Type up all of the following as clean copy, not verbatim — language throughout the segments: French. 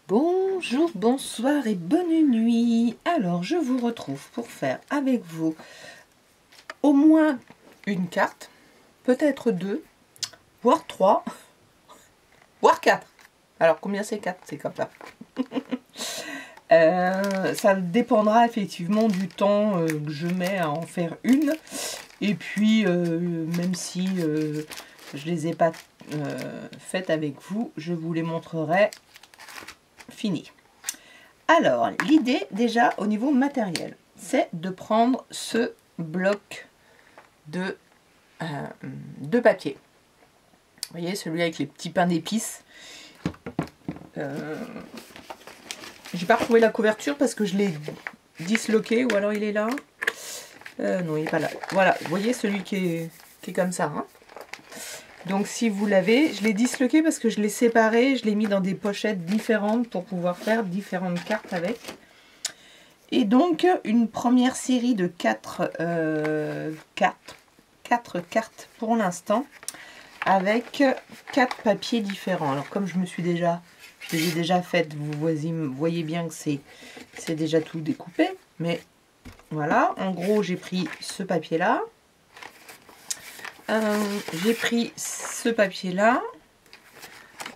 Bonjour, bonsoir et bonne nuit. Alors, je vous retrouve pour faire avec vous au moins une carte, peut-être deux, voire trois, voire quatre. Alors, combien c'est quatre? C'est comme ça. Ça dépendra effectivement du temps que je mets à en faire une. Et puis, même si je les ai pas faites avec vous, je vous les montrerai fini. Alors, l'idée déjà au niveau matériel, c'est de prendre ce bloc de papier. Vous voyez, celui avec les petits pains d'épices. J'ai pas retrouvé la couverture parce que je l'ai disloqué, ou alors il est là. Non, il n'est pas là. Voilà, vous voyez celui qui est comme ça. Hein. Donc si vous l'avez, je l'ai disloqué parce que je l'ai séparé, je l'ai mis dans des pochettes différentes pour pouvoir faire différentes cartes avec. Et donc une première série de 4 cartes pour l'instant, avec 4 papiers différents. Alors comme je les ai déjà faites, vous voyez bien que c'est déjà tout découpé. Mais voilà, en gros j'ai pris ce papier là. J'ai pris ce papier là.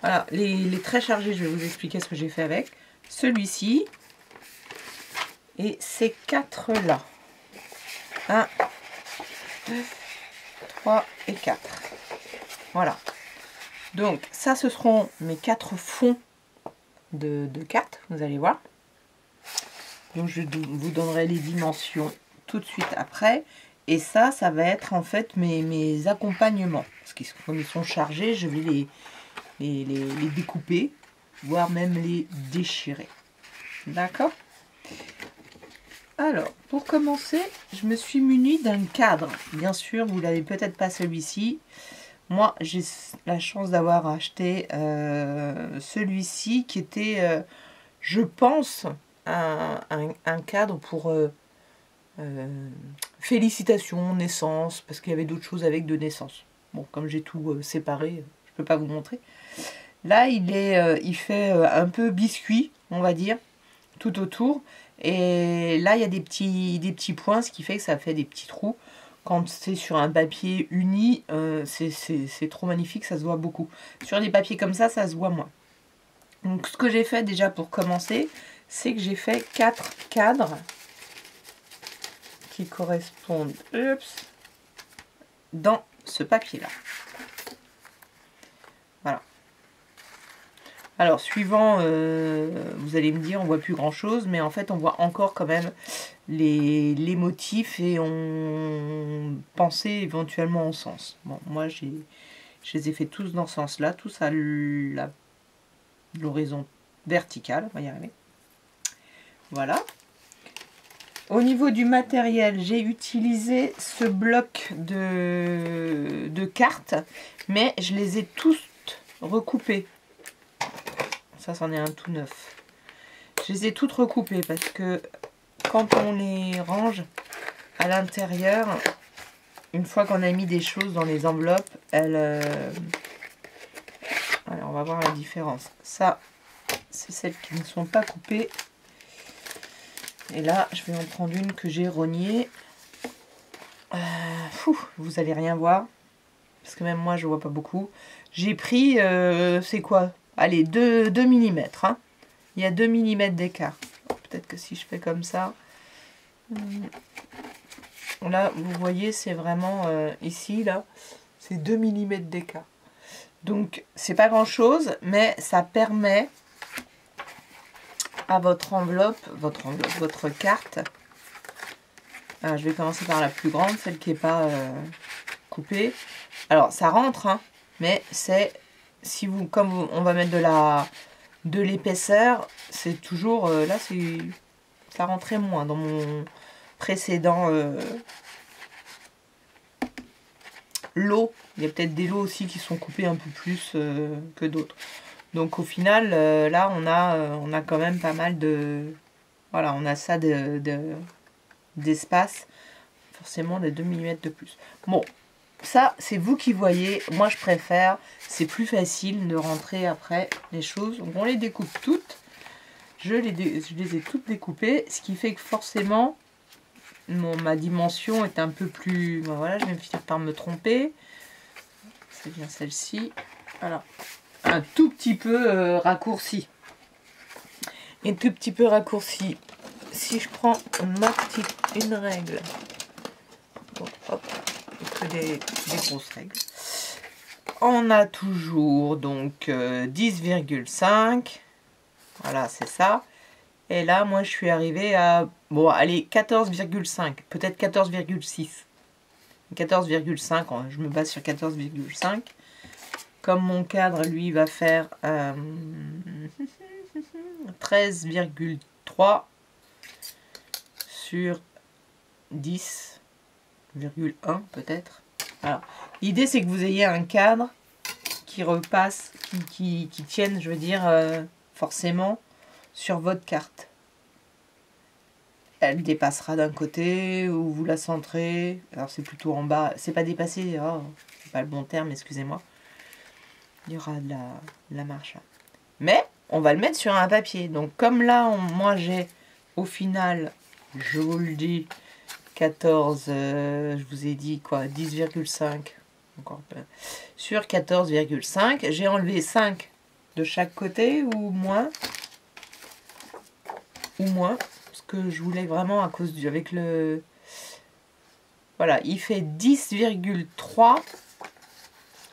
Voilà, les traits chargés, je vais vous expliquer ce que j'ai fait avec. Celui-ci. Et ces 4 là. 1, 2, 3 et 4. Voilà. Donc ça, ce seront mes 4 fonds de cartes. Vous allez voir. Donc je vous donnerai les dimensions tout de suite après. Et ça va être en fait mes accompagnements. Parce que comme ils sont chargés, je vais les découper, voire même les déchirer. D'accord? Alors, pour commencer, je me suis munie d'un cadre. Bien sûr, vous n'avez peut-être pas celui-ci. Moi, j'ai la chance d'avoir acheté celui-ci qui était, je pense, un cadre pour... félicitations, naissance, parce qu'il y avait d'autres choses avec de naissance. Bon, comme j'ai tout séparé, je peux pas vous montrer. Là, il fait un peu biscuit, on va dire, tout autour. Et là, il y a des petits points, ce qui fait que ça fait des petits trous. Quand c'est sur un papier uni, c'est trop magnifique, ça se voit beaucoup. Sur des papiers comme ça se voit moins. Donc, ce que j'ai fait déjà pour commencer, c'est que j'ai fait 4 cadres qui correspondent dans ce papier là. Voilà. Alors suivant, vous allez me dire on voit plus grand chose, mais en fait on voit encore quand même les motifs et on pensait éventuellement en sens. Bon, moi je les ai fait tous dans ce sens là, tous à l'horizon verticale, on va y arriver. Voilà. Au niveau du matériel, j'ai utilisé ce bloc de cartes, mais je les ai tous recoupés. Ça, c'en est un tout neuf. Je les ai toutes recoupées parce que quand on les range à l'intérieur, une fois qu'on a mis des choses dans les enveloppes, alors on va voir la différence. Ça, c'est celles qui ne sont pas coupées. Et là, je vais en prendre une que j'ai rognée. Vous allez rien voir. Parce que même moi, je vois pas beaucoup. J'ai pris, c'est quoi? Allez, 2 mm. Hein. Il y a 2 mm d'écart. Peut-être que si je fais comme ça. Là, vous voyez, c'est vraiment ici, là. C'est 2 mm d'écart. Donc, c'est pas grand-chose, mais ça permet à votre carte. Alors, je vais commencer par la plus grande, celle qui n'est pas coupée. Alors, ça rentre, hein, mais c'est, si vous, comme on va mettre de l'épaisseur, c'est toujours, là, ça rentrait moins dans mon précédent lot. Il y a peut-être des lots aussi qui sont coupés un peu plus que d'autres. Donc au final, là, on a quand même pas mal de... Voilà, on a ça d'espace. Forcément, des 2 mm de plus. Bon, ça, c'est vous qui voyez. Moi, je préfère. C'est plus facile de rentrer après les choses. Donc, on les découpe toutes. je les ai toutes découpées, ce qui fait que forcément ma dimension est un peu plus... Ben voilà, je vais finir par me tromper. C'est bien celle-ci. Voilà. Un tout petit peu raccourci. Un tout petit peu raccourci. Si je prends une règle. Bon, hop, que des grosses règles. On a toujours donc 10,5. Voilà, c'est ça. Et là, moi, je suis arrivée à... Bon, allez, 14,5. Peut-être 14,6. 14,5. Je me base sur 14,5. Comme mon cadre, lui, va faire 13,3 sur 10,1 peut-être. Alors, l'idée, c'est que vous ayez un cadre qui repasse, qui tienne, je veux dire, forcément, sur votre carte. Elle dépassera d'un côté, ou vous la centrez. Alors, c'est plutôt en bas. C'est pas dépassé, oh, c'est pas le bon terme, excusez-moi. Il y aura de la marche. Mais, on va le mettre sur un papier. Donc, comme là, moi, j'ai, au final, je vous le dis, 14, je vous ai dit quoi, 10,5. Encore peu. Sur 14,5, j'ai enlevé 5 de chaque côté ou moins. Parce que je voulais vraiment à cause du... Avec le... Voilà, il fait 10,3.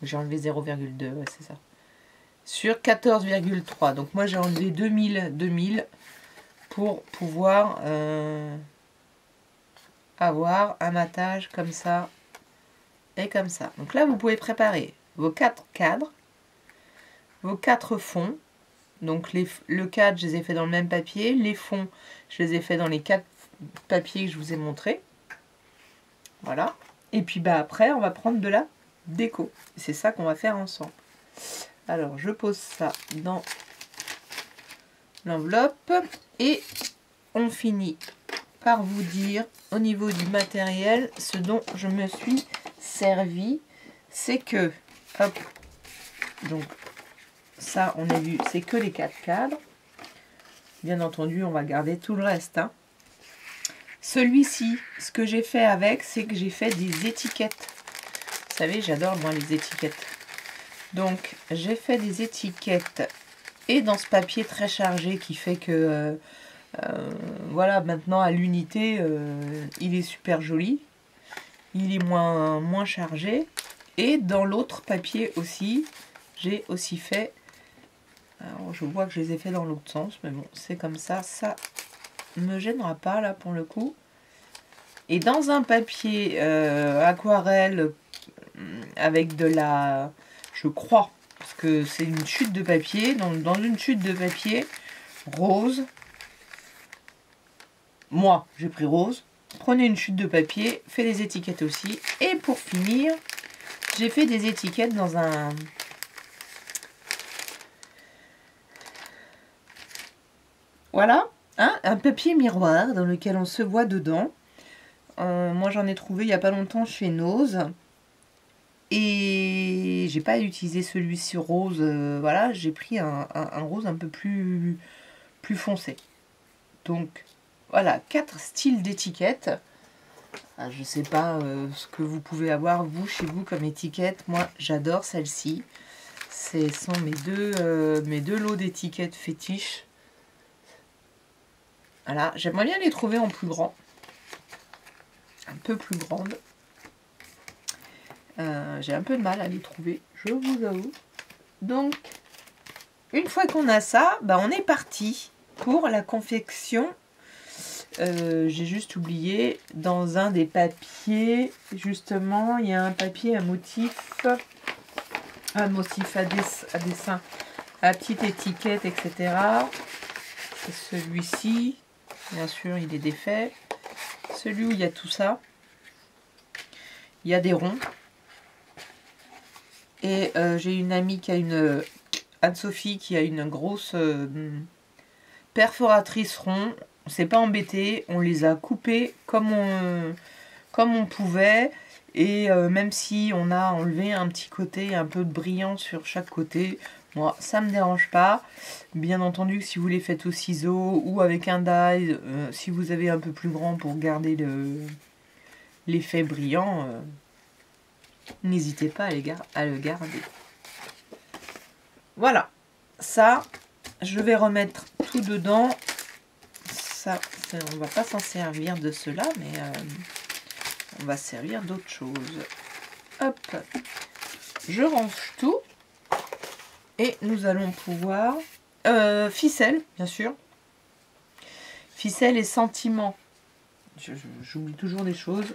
J'ai enlevé 0,2, ouais, c'est ça. Sur 14,3. Donc moi j'ai enlevé 2000 pour pouvoir avoir un matage comme ça et comme ça. Donc là vous pouvez préparer vos 4 cadres, vos 4 fonds. Donc le cadre je les ai fait dans le même papier, les fonds je les ai fait dans les 4 papiers que je vous ai montrés. Voilà. Et puis bah après on va prendre de la déco. C'est ça qu'on va faire ensemble. Alors je pose ça dans l'enveloppe et on finit par vous dire au niveau du matériel ce dont je me suis servi. C'est que, hop, donc ça on a vu, c'est que les 4 cadres. Bien entendu on va garder tout le reste. Hein. Celui-ci, ce que j'ai fait avec, c'est que j'ai fait des étiquettes. Vous savez, j'adore moi les étiquettes. Donc j'ai fait des étiquettes et dans ce papier très chargé qui fait que voilà, maintenant à l'unité il est super joli, il est moins chargé. Et dans l'autre papier aussi, j'ai aussi fait, alors je vois que je les ai fait dans l'autre sens, mais bon c'est comme ça, ça me gênera pas là pour le coup. Et dans un papier aquarelle avec de la... Je crois, parce que c'est une chute de papier. Donc dans une chute de papier rose, moi j'ai pris rose. Prenez une chute de papier, faites les étiquettes aussi. Et pour finir, j'ai fait des étiquettes dans un... Voilà, hein, un papier miroir dans lequel on se voit dedans. Moi j'en ai trouvé il n'y a pas longtemps chez Nose. Et j'ai pas utilisé celui-ci rose, voilà, j'ai pris un rose un peu plus foncé. Donc voilà, 4 styles d'étiquettes. Je sais pas ce que vous pouvez avoir vous chez vous comme étiquette. Moi j'adore celle-ci. Ce sont mes deux lots d'étiquettes fétiches. Voilà, j'aimerais bien les trouver en plus grand. Un peu plus grande. J'ai un peu de mal à les trouver, je vous avoue. Donc, une fois qu'on a ça, bah on est parti pour la confection. J'ai juste oublié, dans un des papiers, justement, il y a un papier à motif à dessin, à petite étiquette, etc. C'est celui-ci, bien sûr, il est défait. Celui où il y a tout ça. Il y a des ronds. Et j'ai une amie qui a une... Anne-Sophie qui a une grosse perforatrice rond. On s'est pas embêté. On les a coupés comme on pouvait. Et même si on a enlevé un petit côté un peu brillant sur chaque côté, Moi, ça me dérange pas. Bien entendu, si vous les faites au ciseau ou avec un die, si vous avez un peu plus grand pour garder l'effet brillant, n'hésitez pas à le garder. Voilà, ça, je vais remettre tout dedans. Ça, on va pas s'en servir de cela, mais on va servir d'autres choses. Hop, je range tout. Et nous allons pouvoir... ficelle, bien sûr. Ficelle et sentiments. J'oublie toujours des choses.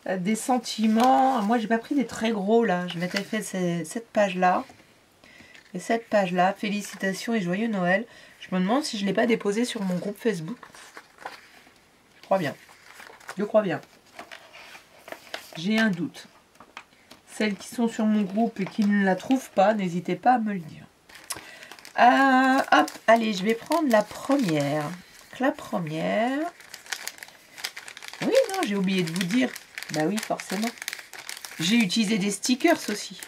Des sentiments. Moi, j'ai pas pris des très gros, là. Je m'étais fait cette page-là. Et cette page-là, félicitations et joyeux Noël. Je me demande si je ne l'ai pas déposé sur mon groupe Facebook. Je crois bien. Je crois bien. J'ai un doute. Celles qui sont sur mon groupe et qui ne la trouvent pas, n'hésitez pas à me le dire. Hop, allez, je vais prendre la première. La première. Oui, non, j'ai oublié de vous dire. Bah oui, forcément. J'ai utilisé des stickers aussi.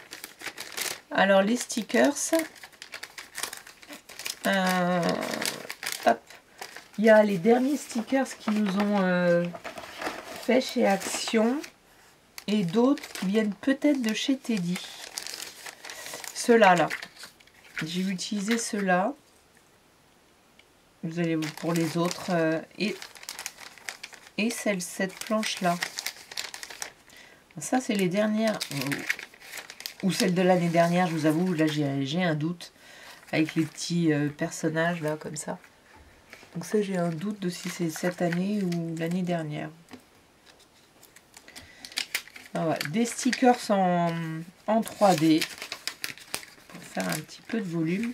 Alors, les stickers. Hop. Il y a les derniers stickers qui nous ont fait chez Action. Et d'autres qui viennent peut-être de chez Teddy. Ceux-là, là. J'ai utilisé ceux-là. Vous allez pour les autres. Et cette planche-là. Ça, c'est les dernières. Ou celle de l'année dernière, je vous avoue. Là, j'ai un doute. Avec les petits personnages, là, comme ça. Donc ça, j'ai un doute de si c'est cette année ou l'année dernière. Ah ouais, des stickers en 3D pour faire un petit peu de volume.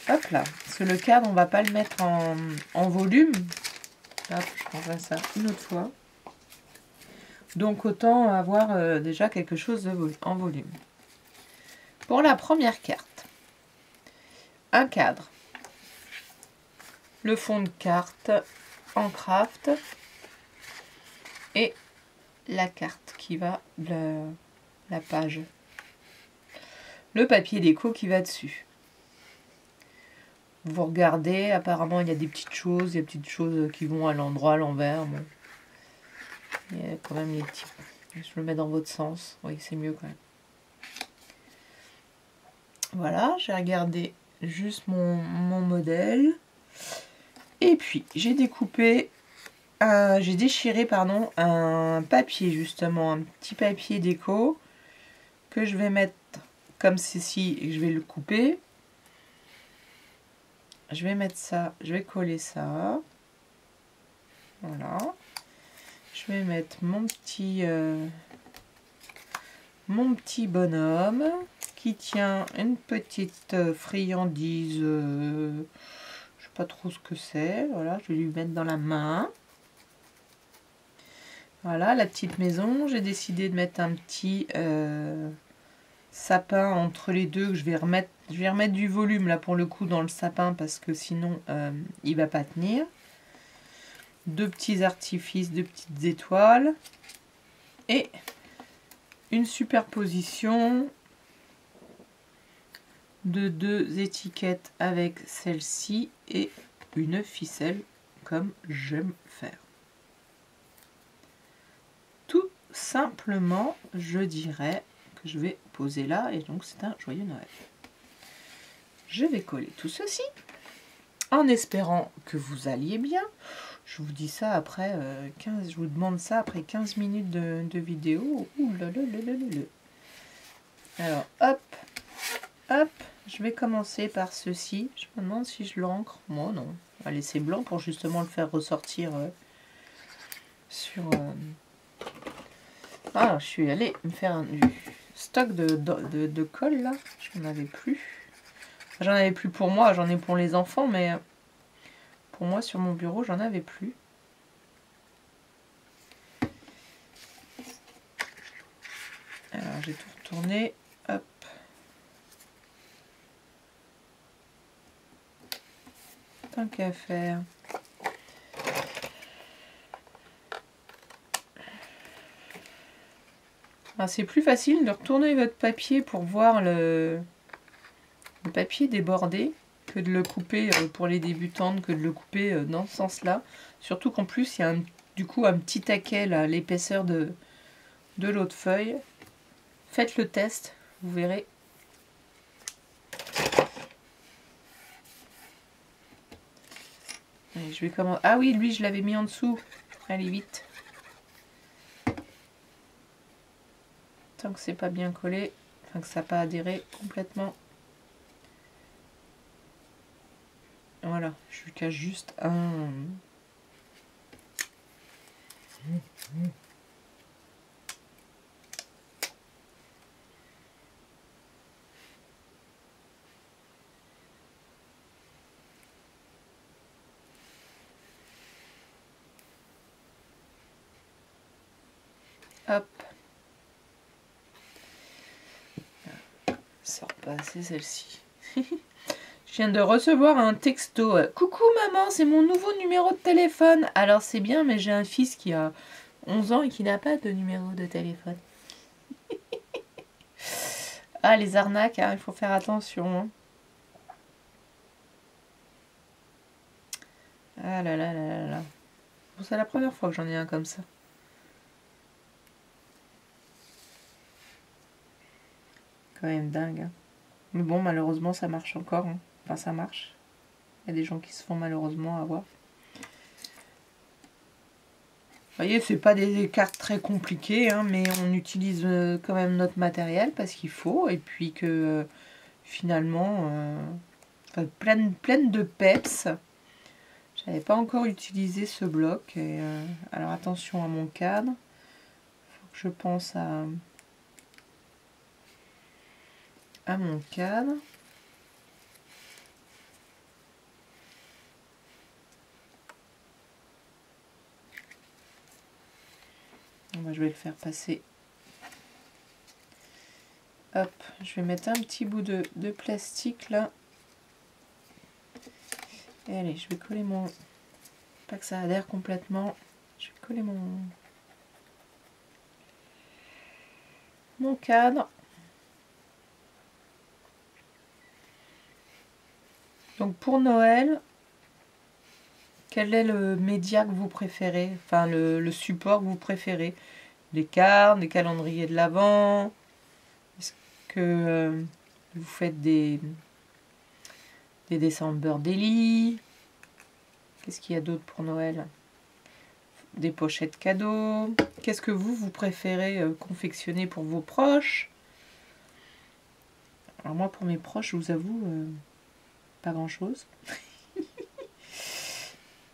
Hop là, parce que le cadre, on va pas le mettre en volume. Hop, je prendrai ça une autre fois. Donc autant avoir déjà quelque chose en volume. Pour la première carte, un cadre, le fond de carte en craft et la carte qui va de la page. Le papier déco qui va dessus. Vous regardez, apparemment il y a des petites choses, qui vont à l'endroit, à l'envers. Bon. Il y a quand même les petits. Je le mets dans votre sens. Oui, c'est mieux quand même. Voilà, j'ai regardé juste mon modèle. Et puis, j'ai déchiré un papier justement, un petit papier déco que je vais mettre comme ceci et je vais le couper. Je vais mettre ça, je vais coller ça. Voilà. Je vais mettre mon petit bonhomme qui tient une petite friandise. Je sais pas trop ce que c'est. Voilà, je vais lui mettre dans la main. Voilà, la petite maison. J'ai décidé de mettre un petit sapin entre les deux. Que je vais remettre du volume là pour le coup dans le sapin parce que sinon il va pas tenir. Deux petits artifices, deux petites étoiles. Et une superposition de deux étiquettes avec celle-ci et une ficelle comme j'aime faire. Tout simplement, je dirais que je vais poser là et donc c'est un joyeux Noël. Je vais coller tout ceci en espérant que vous alliez bien. Je vous dis ça après 15, je vous demande ça après 15 minutes de vidéo. Ouh là là là là là là. Alors hop, hop, je vais commencer par ceci. Je me demande si je l'encre. Moi non. On va laisser blanc pour justement le faire ressortir sur... Ah, je suis allée me faire du stock de colle là. J'en avais plus. J'en avais plus pour moi, j'en ai pour les enfants, mais pour moi sur mon bureau, j'en avais plus. Alors j'ai tout retourné. Hop. Tant qu'à faire. C'est plus facile de retourner votre papier pour voir le papier débordé que de le couper pour les débutantes, que de le couper dans ce sens-là. Surtout qu'en plus, il y a du coup un petit taquet là, l'épaisseur de l'autre feuille. Faites le test, vous verrez. Allez, je vais commencer. Ah oui, lui, je l'avais mis en dessous. Allez, vite. Tant que c'est pas bien collé, enfin que ça n'a pas adhéré complètement. Voilà, je lui cache juste un... Hop. Ça sort pas assez celle-ci. Je viens de recevoir un texto. Coucou maman, c'est mon nouveau numéro de téléphone. Alors c'est bien, mais j'ai un fils qui a 11 ans et qui n'a pas de numéro de téléphone. Ah, les arnaques, hein, il faut faire attention. Hein. Ah là là là là là. Bon, c'est la première fois que j'en ai un comme ça. Quand même dingue. Hein. Mais bon, malheureusement, ça marche encore. Hein. Enfin, ça marche. Il y a des gens qui se font malheureusement avoir. Vous voyez, c'est pas des cartes très compliquées, hein, mais on utilise quand même notre matériel parce qu'il faut. Et puis que finalement, enfin, pleine de peps. J'avais pas encore utilisé ce bloc. Et, alors attention à mon cadre. Faut que je pense à mon cadre. Je vais le faire passer. Hop, je vais mettre un petit bout de plastique là. Et allez, je vais coller mon... Pas que ça adhère complètement. Je vais coller mon cadre. Donc pour Noël, quel est le média que vous préférez? Enfin, le support que vous préférez? Les cartes, les calendriers de l'Avent? Est-ce que vous faites des December Daily? Qu'est-ce qu'il y a d'autre pour Noël? Des pochettes cadeaux. Qu'est-ce que vous préférez confectionner pour vos proches? Alors moi, pour mes proches, je vous avoue, pas grand-chose.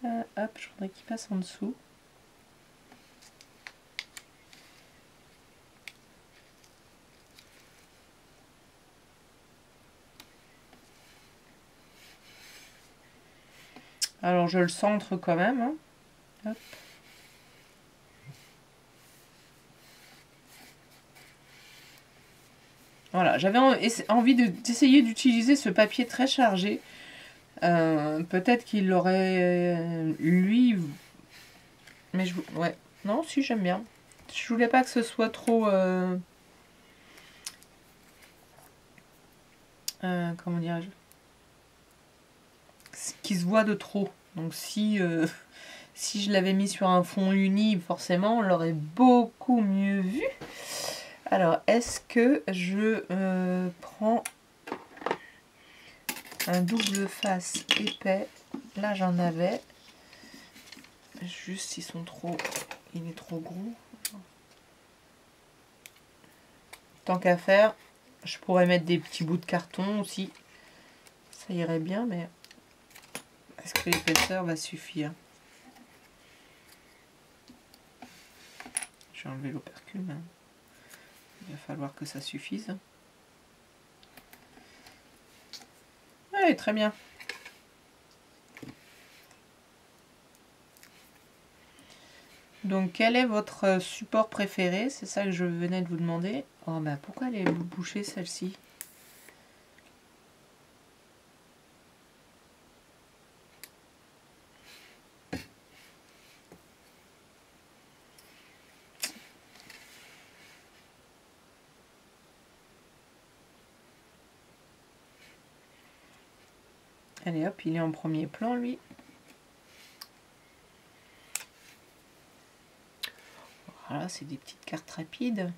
Hop, je voudrais qu'il passe en dessous. Alors, je le centre quand même. Hein. Hop. Voilà, j'avais envie d'essayer d'utiliser ce papier très chargé. Peut-être qu'il l'aurait, lui... Mais je... Ouais. Non, si, j'aime bien. Je voulais pas que ce soit trop... comment dirais-je? Qui se voit de trop. Donc si, si je l'avais mis sur un fond uni, forcément, on l'aurait beaucoup mieux vu. Alors, est-ce que je prends un double face épais? Là, j'en avais. Juste, ils sont trop... Il est trop gros. Tant qu'à faire, je pourrais mettre des petits bouts de carton aussi. Ça irait bien, mais est-ce que l'épaisseur va suffire? Je vais enlever l'opercule. Hein. Il va falloir que ça suffise. Oui, très bien. Donc, quel est votre support préféré? C'est ça que je venais de vous demander. Oh, bah pourquoi elle est bouchée celle-ci? Allez hop, il est en premier plan lui. Voilà, c'est des petites cartes rapides.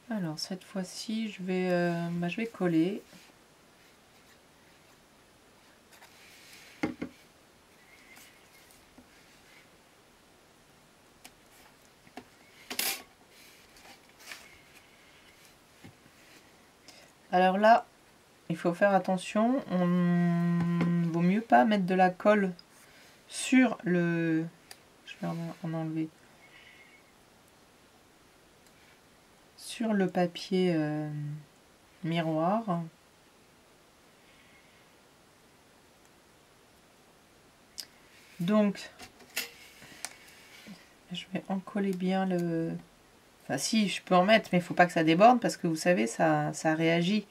Alors cette fois-ci, je vais coller. Alors là, il faut faire attention, on vaut mieux pas mettre de la colle sur le... Je vais en enlever. Sur le papier miroir. Donc, je vais en coller bien le... Enfin si, je peux en mettre, mais il faut pas que ça déborde parce que vous savez, ça réagit.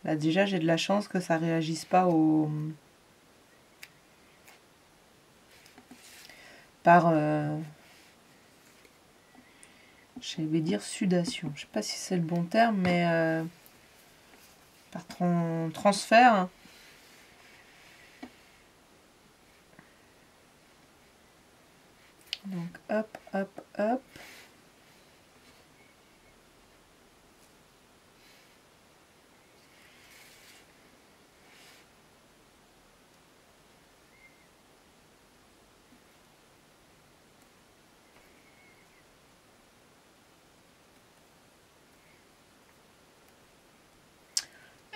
Là déjà, j'ai de la chance que ça réagisse pas au... par... je vais dire sudation. Je sais pas si c'est le bon terme, mais par transfert. Donc hop, hop, hop.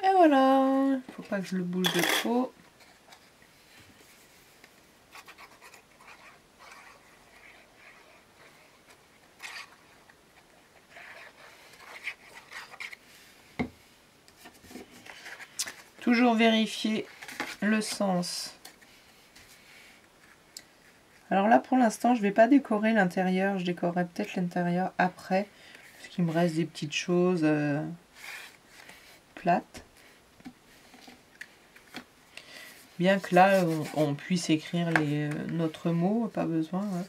Et voilà, faut pas que je le bouge de trop. Toujours vérifier le sens. Alors là, pour l'instant, je vais pas décorer l'intérieur. Je décorerai peut-être l'intérieur après, parce qu'il me reste des petites choses plates. Bien que là, on puisse écrire notre mot, pas besoin. Ouais.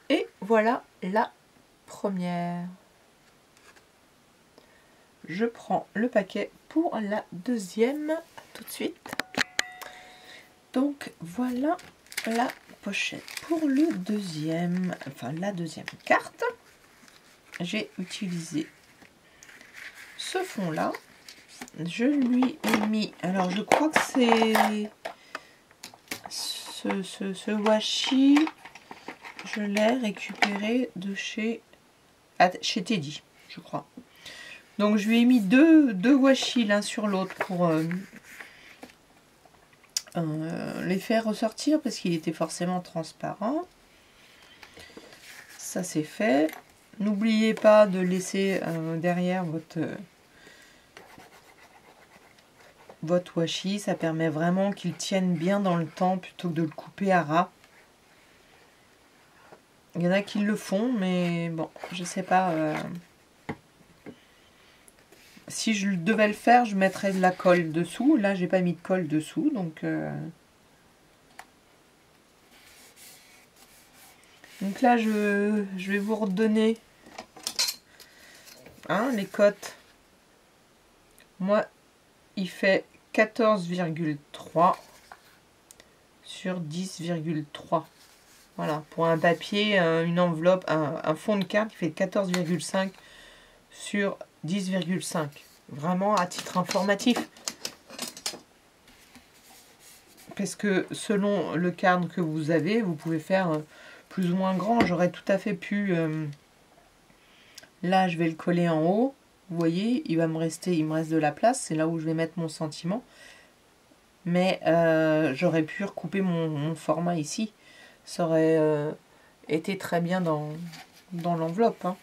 Et voilà la première. Je prends le paquet pour la deuxième, tout de suite. Donc voilà la pochette pour le deuxième, enfin la deuxième carte. J'ai utilisé ce fond là. Je lui ai mis, alors je crois que c'est ce washi, je l'ai récupéré de chez Teddy, je crois. Donc je lui ai mis deux washi l'un sur l'autre pour les faire ressortir parce qu'il était forcément transparent. Ça c'est fait. N'oubliez pas de laisser derrière votre washi. Ça permet vraiment qu'il tienne bien dans le temps plutôt que de le couper à ras. Il y en a qui le font, mais bon, je sais pas. Si je devais le faire, je mettrais de la colle dessous. Là, j'ai pas mis de colle dessous, donc... Donc là, je vais vous redonner les cotes. Moi, il fait 14,3 sur 10,3. Voilà, pour un papier, une enveloppe, un fond de carte qui fait 14,5 sur 10,5. Vraiment à titre informatif. Parce que selon le cadre que vous avez, vous pouvez faire plus ou moins grand. J'aurais tout à fait pu... là, je vais le coller en haut. Vous voyez, il me reste de la place. C'est là où je vais mettre mon sentiment. Mais j'aurais pu recouper mon format ici. Ça aurait été très bien dans l'enveloppe. Hein.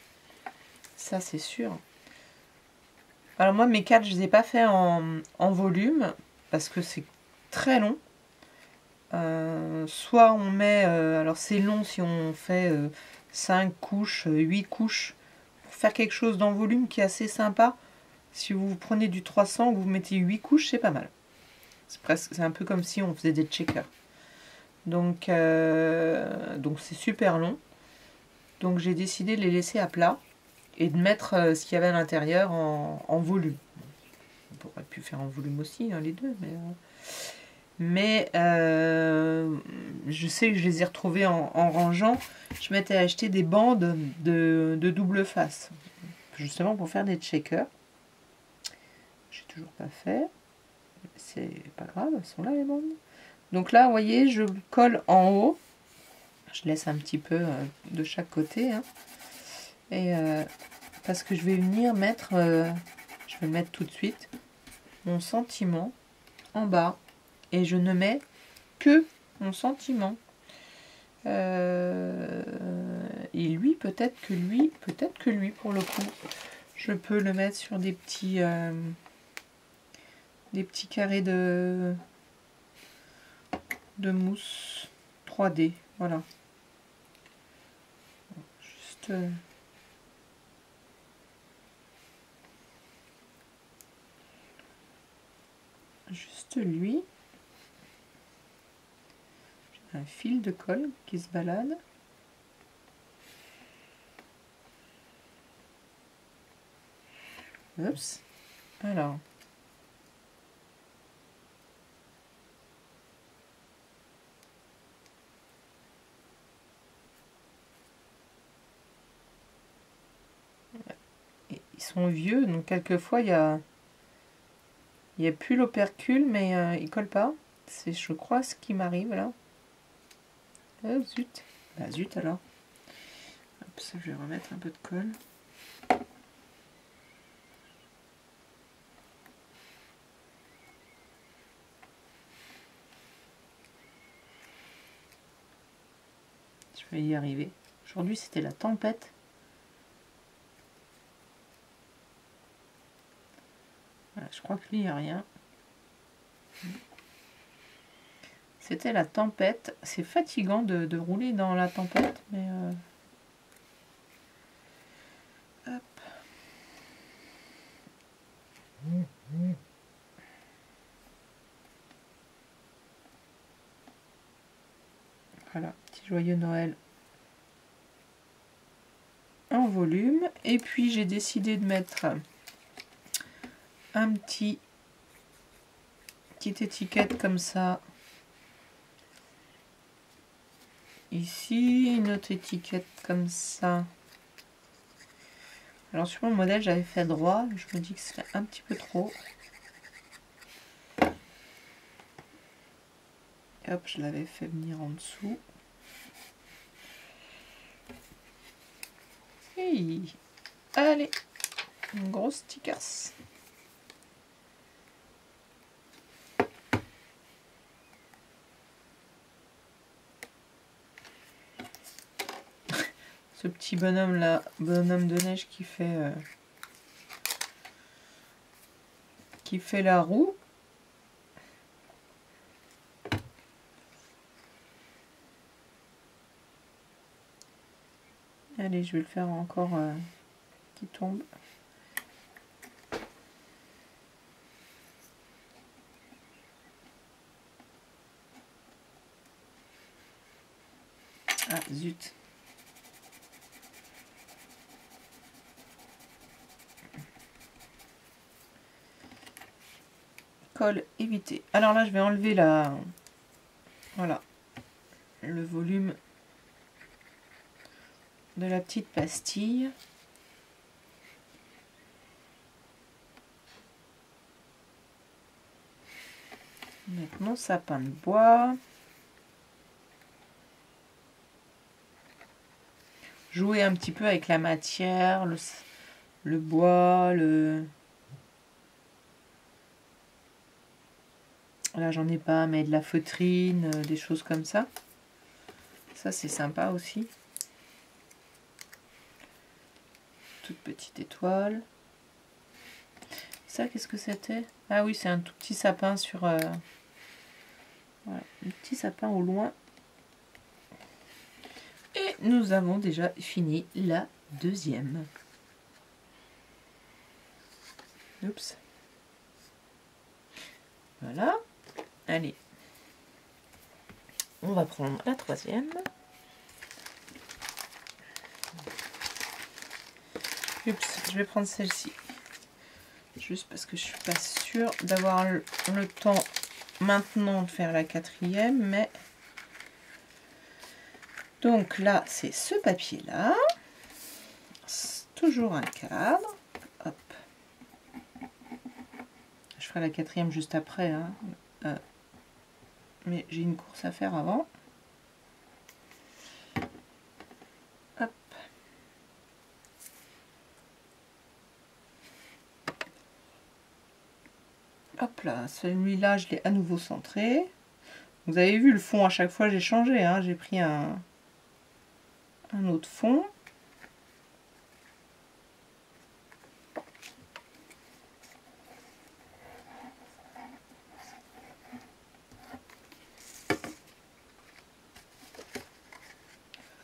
Ça, c'est sûr. Alors moi, mes cartes, je ne les ai pas fait en volume. Parce que c'est très long. Soit on met... alors c'est long si on fait 5 couches, 8 couches. Pour faire quelque chose dans volume qui est assez sympa. Si vous prenez du 300, vous mettez 8 couches, c'est pas mal. C'est un peu comme si on faisait des checkers. Donc c'est super long. Donc j'ai décidé de les laisser à plat et de mettre ce qu'il y avait à l'intérieur en volume. On pourrait pu faire en volume aussi, hein, les deux, mais je sais que je les ai retrouvés en rangeant. Je m'étais acheté des bandes de double face, justement pour faire des checkers. J'ai toujours pas fait. C'est pas grave, elles sont là les bandes. Donc là, vous voyez, je colle en haut. Je laisse un petit peu de chaque côté. Hein. Et parce que je vais venir mettre, je vais mettre tout de suite mon sentiment en bas. Et je ne mets que mon sentiment. Et lui, peut-être que lui, pour le coup, je peux le mettre sur des petits carrés de mousse 3D. Voilà. Juste lui. Un fil de colle qui se balade. Oups. Alors. Et ils sont vieux, donc quelquefois il y a plus l'opercule, mais il colle pas. C'est, je crois, ce qui m'arrive là. Oh zut. Bah zut alors. Hop, ça, je vais remettre un peu de colle. Je vais y arriver. Aujourd'hui, c'était la tempête. Voilà, je crois que lui, il n'y a rien. C'était la tempête. C'est fatigant de rouler dans la tempête, mais... Hop. Voilà, petit joyeux Noël en volume. Et puis j'ai décidé de mettre un petite étiquette comme ça. Ici, une autre étiquette comme ça. Alors sur mon modèle, j'avais fait droit. Je me dis que c'est un petit peu trop. Et hop, je l'avais fait venir en dessous. Hey. Allez, une grosse stickers. Ce petit bonhomme là, bonhomme de neige qui fait la roue. Allez, je vais le faire encore qui tombe. Ah zut. Colle éviter. Alors là, je vais enlever voilà, le volume de la petite pastille. Mettre mon sapin de bois. Jouer un petit peu avec la matière, le bois, Là, j'en ai pas, mais de la feutrine, des choses comme ça. Ça, c'est sympa aussi. Toute petite étoile. Ça, qu'est-ce que c'était? Ah oui, c'est un tout petit sapin sur... Voilà, un petit sapin au loin. Et nous avons déjà fini la deuxième. Oups. Voilà. Allez. On va prendre la troisième. Oups, je vais prendre celle-ci. Juste parce que je suis pas sûre d'avoir le temps maintenant de faire la quatrième, mais... Donc là, c'est ce papier-là. Toujours un cadre. Hop. Je ferai la quatrième juste après, hein. Mais j'ai une course à faire avant. Hop. Hop là, celui-là, je l'ai à nouveau centré. Vous avez vu le fond, à chaque fois j'ai changé, hein. J'ai pris un autre fond.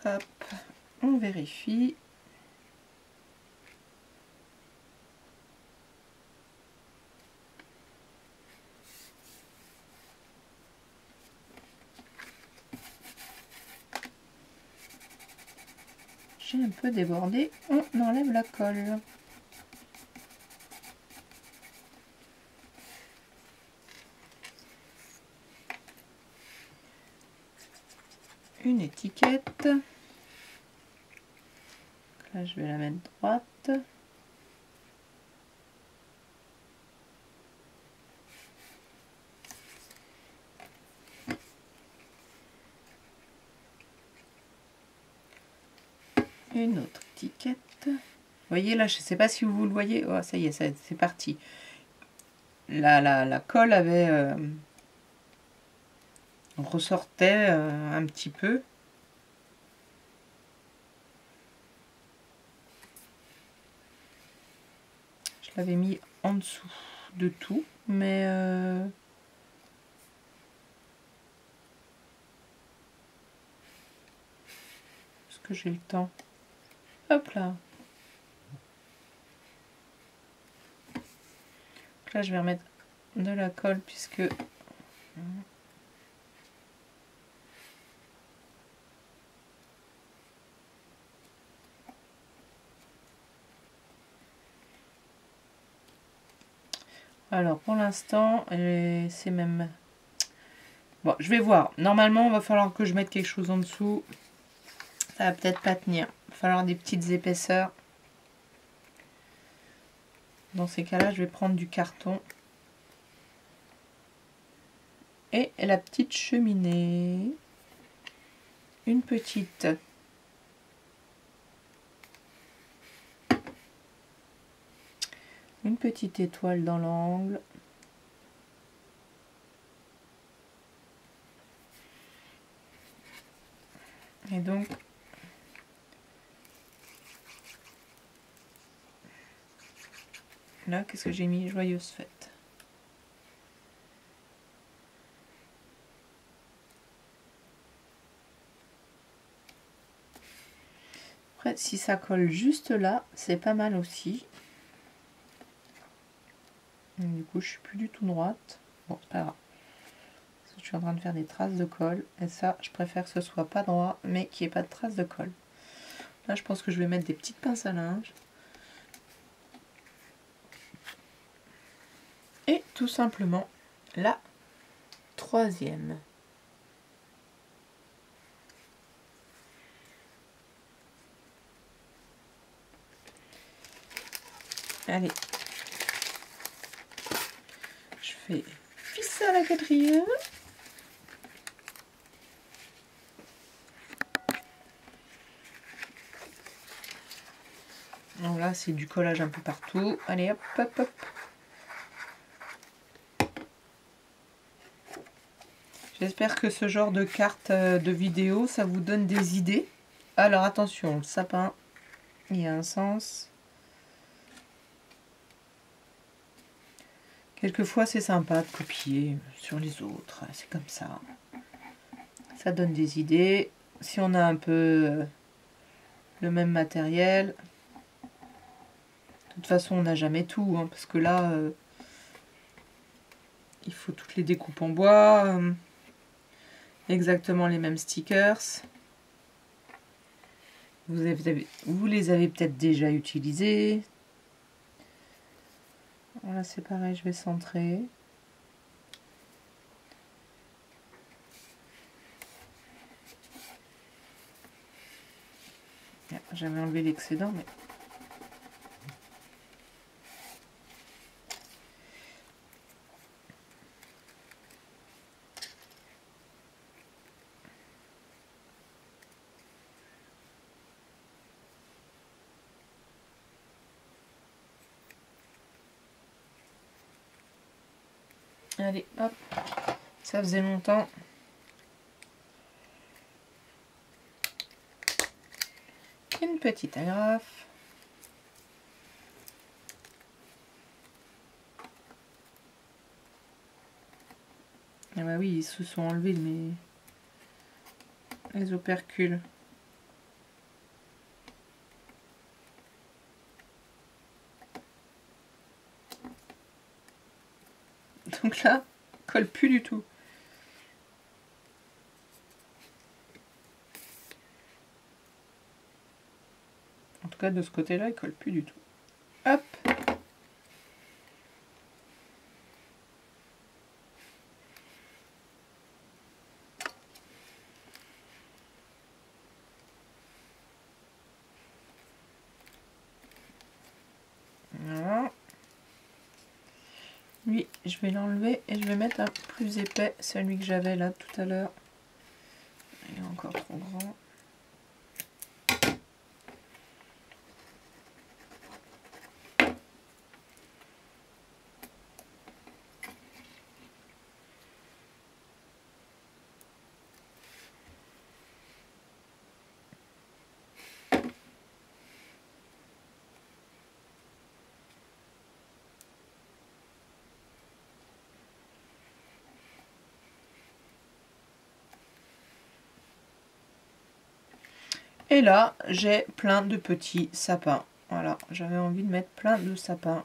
Hop, on vérifie. J'ai un peu débordé, on enlève la colle. Une étiquette. Là, je vais la mettre droite. Une autre étiquette. Vous voyez là, je ne sais pas si vous le voyez. Oh, ça y est, c'est parti. La colle avait ressortait un petit peu. Je l'avais mis en dessous de tout, mais est-ce que j'ai le temps? Hop là. Donc là, je vais remettre de la colle puisque alors pour l'instant, c'est même... Bon, je vais voir. Normalement, il va falloir que je mette quelque chose en dessous. Ça va peut-être pas tenir. Il va falloir des petites épaisseurs. Dans ces cas-là, je vais prendre du carton. Et la petite cheminée. Une petite. Une petite étoile dans l'angle. Et donc, là, qu'est-ce que j'ai mis? Joyeuse fête. Après, si ça colle juste là, c'est pas mal aussi. Donc, du coup, je suis plus du tout droite. Bon, c'est pas grave. Je suis en train de faire des traces de colle. Et ça, je préfère que ce soit pas droit, mais qu'il n'y ait pas de traces de colle. Là, je pense que je vais mettre des petites pinces à linge. Et tout simplement, la troisième. Allez. Je fais fisse à la quatrième. Donc là, c'est du collage un peu partout. Allez, hop, hop, hop. J'espère que ce genre de carte de vidéo, ça vous donne des idées. Alors attention, le sapin, il y a un sens. Quelquefois, c'est sympa de copier sur les autres. C'est comme ça. Ça donne des idées. Si on a un peu le même matériel. De toute façon, on n'a jamais tout. Hein, parce que là, il faut toutes les découpes en bois, exactement les mêmes stickers. Vous les avez peut-être déjà utilisés. Voilà, c'est pareil, je vais centrer. J'avais enlevé l'excédent, mais... Allez, hop, ça faisait longtemps. Une petite agrafe. Ah bah oui, ils se sont enlevés les opercules. Donc là, colle plus du tout. En tout cas, de ce côté-là, il colle plus du tout. Hop. Voilà. Lui, je vais l'enlever et je vais mettre un plus épais, celui que j'avais là tout à l'heure. Il est encore trop grand. Et là, j'ai plein de petits sapins. Voilà, j'avais envie de mettre plein de sapins.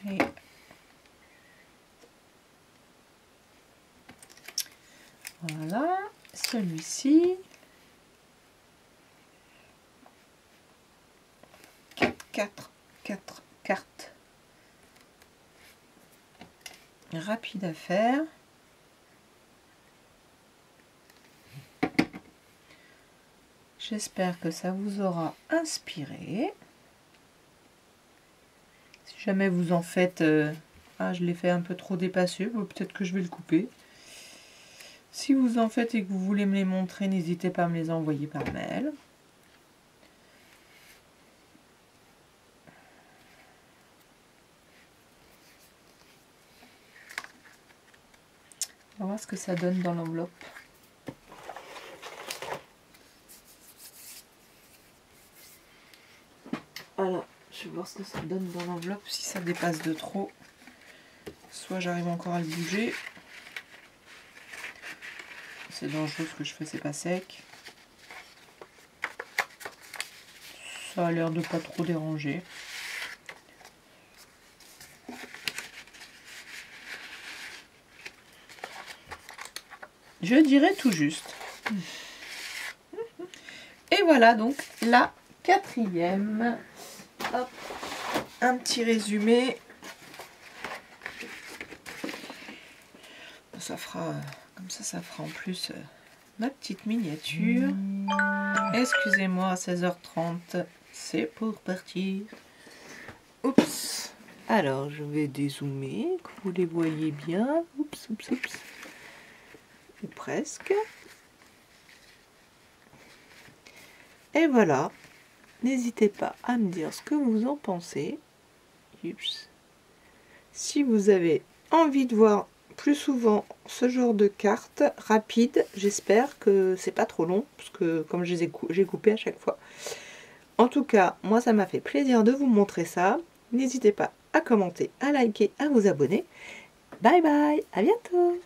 Et voilà, celui-ci. 4 cartes. Rapide à faire. J'espère que ça vous aura inspiré. Si jamais vous en faites... ah, je l'ai fait un peu trop dépassé. Peut-être que je vais le couper. Si vous en faites et que vous voulez me les montrer, n'hésitez pas à me les envoyer par mail. On va voir ce que ça donne dans l'enveloppe. Voilà, je vais voir ce que ça donne dans l'enveloppe, si ça dépasse de trop. Soit j'arrive encore à le bouger. C'est dangereux ce que je fais, c'est pas sec. Ça a l'air de pas trop déranger. Je dirais tout juste. Et voilà donc la 4e. Hop, un petit résumé. Ça fera, comme ça fera en plus ma petite miniature. Excusez-moi, à 16h30, c'est pour partir. Oups. Alors, je vais dézoomer, que vous les voyez bien. Oups, oups, oups. Ou presque. Et voilà. N'hésitez pas à me dire ce que vous en pensez. Ups. Si vous avez envie de voir plus souvent ce genre de cartes rapides, j'espère que c'est pas trop long, parce que comme j'ai coupé à chaque fois. En tout cas, moi ça m'a fait plaisir de vous montrer ça. N'hésitez pas à commenter, à liker, à vous abonner. Bye bye, à bientôt!